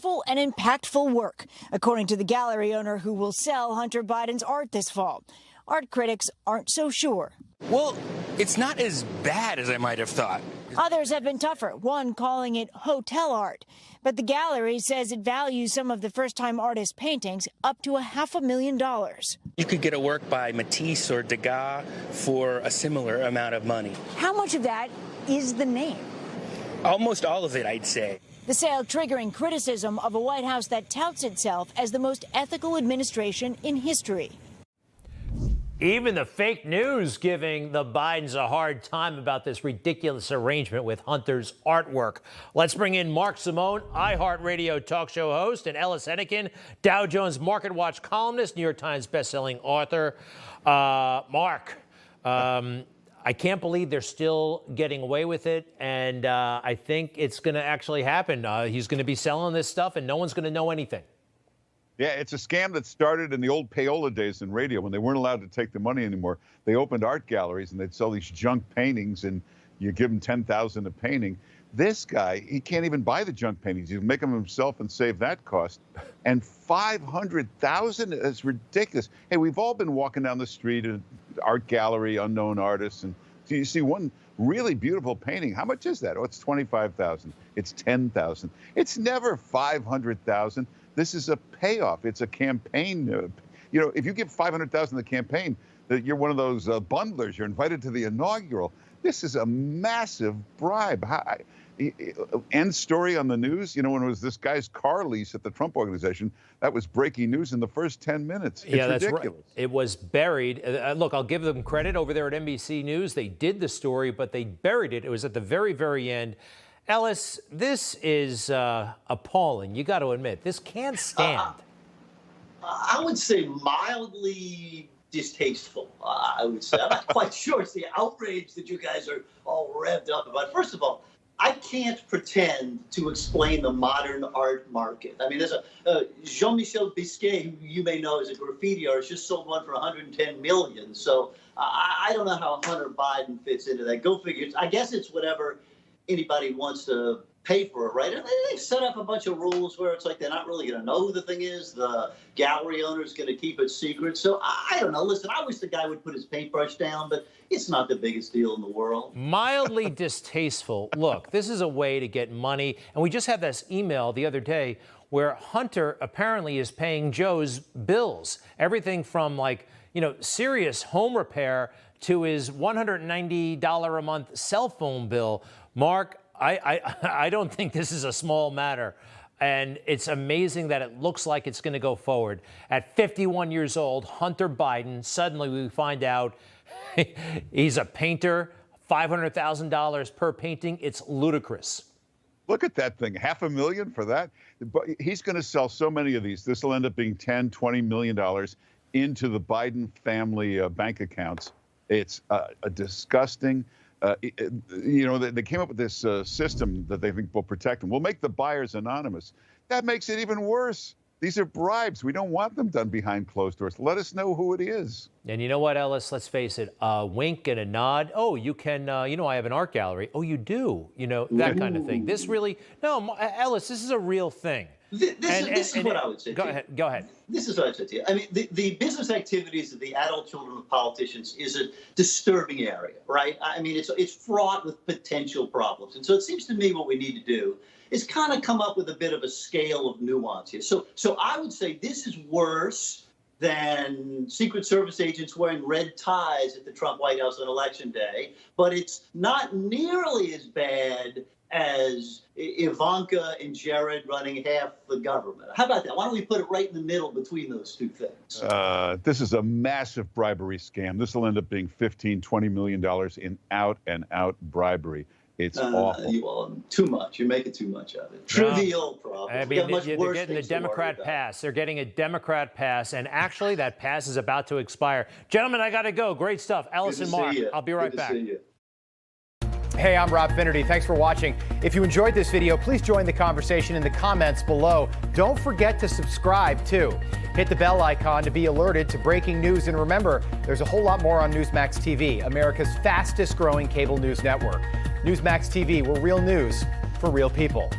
skillful and impactful work, according to the gallery owner who will sell Hunter Biden's art this fall. Art critics aren't so sure. Well, it's not as bad as I might have thought. Others have been tougher, one calling it hotel art. But the gallery says it values some of the first-time artist paintings up to $500,000. You could get a work by Matisse or Degas for a similar amount of money. How much of that is the name? Almost all of it, I'd say. The sale triggering criticism of a White House that touts itself as the most ethical administration in history. Even the fake news giving the Bidens a hard time about this ridiculous arrangement with Hunter's artwork. Let's bring in Mark Simone, iHeartRadio talk show host, and Ellis Hennigan, Dow Jones Market Watch columnist, New York Times bestselling author. Mark, I can't believe they're still getting away with it, and I think it's going to actually happen. He's going to be selling this stuff, and no one's going to know anything. Yeah, it's a scam that started in the old payola days in radio when they weren't allowed to take the money anymore. They opened art galleries and they'd sell these junk paintings, and you give him $10,000 a painting. This guy, he can't even buy the junk paintings. He'd make them himself and save that cost. And $500,000 is ridiculous. Hey, we've all been walking down the street at art gallery, unknown artists, and you see one really beautiful painting. How much is that? Oh, it's $25,000. It's $10,000. It's never $500,000. This is a payoff. It's a campaign. If you give $500,000 to the campaign, that you're one of those bundlers. You're invited to the inaugural. This is a massive bribe. End story on the news. When it was this guy's car lease at the Trump Organization, that was breaking news in the first 10 minutes. It's ridiculous. That's right. It was buried. Look, I'll give them credit over there at NBC News. They did the story, but they buried it. It was at the very, very end. Ellis, this is appalling. You got to admit, this can't stand. I would say mildly distasteful. I would say I'm not quite sure it's the outrage that you guys are all revved up about. First of all, I can't pretend to explain the modern art market. I mean, there's a Jean-Michel Bisquet, who you may know as a graffiti artist, just sold one for $110 million. So I don't know how Hunter Biden fits into that. Go figure. I guess it's whatever anybody wants to pay for it, right? And they've set up a bunch of rules where it's like they're not really going to know who the thing is. The gallery owner is going to keep it secret. So I don't know. Listen, I wish the guy would put his paintbrush down, but it's not the biggest deal in the world. Mildly distasteful. Look, this is a way to get money. And we just had this email the other day where Hunter apparently is paying Joe's bills. Everything from serious home repair to his $190 a month cell phone bill. Mark, I don't think this is a small matter. And it's amazing that it looks like it's going to go forward. At 51 years old, Hunter Biden, suddenly we find out he's a painter, $500,000 per painting. It's ludicrous. Look at that thing, $500,000 for that. But he's going to sell so many of these. This will end up being $10, $20 million into the Biden family bank accounts. It's a disgusting. They came up with this system that they think will protect them. We'll make the buyers anonymous. That makes it even worse. These are bribes. We don't want them done behind closed doors. Let us know who it is. And you know what, Ellis? Let's face it. A wink and a nod. Oh, you can, I have an art gallery. Oh, you do? That kind of thing. This really, no, Ellis, this is a real thing. This is what I would say. Go ahead. This is what I'd say to you. I mean, the business activities of the adult children of politicians is a disturbing area, right? I mean, it's fraught with potential problems. And so it seems to me what we need to do is kind of come up with a bit of a scale of nuance here. So I would say this is worse than Secret Service agents wearing red ties at the Trump White House on Election Day, but it's not nearly as bad as Ivanka and Jared running half the government. How about that? Why don't we put it right in the middle between those two things? This is a massive bribery scam. This will end up being $15, $20 million in out-and-out bribery. It's awful. Too much. You're making too much of it. Trivial problem. I mean, they're getting the Democrat pass. They're getting a Democrat pass, and actually that pass is about to expire. Gentlemen, I got to go. Great stuff. Ellis and Mark, I'll be right back. Hey, I'm Rob Finnerty. Thanks for watching. If you enjoyed this video, please join the conversation in the comments below. Don't forget to subscribe, too. Hit the bell icon to be alerted to breaking news. And remember, there's a whole lot more on Newsmax TV, America's fastest growing cable news network. Newsmax TV, we're real news for real people.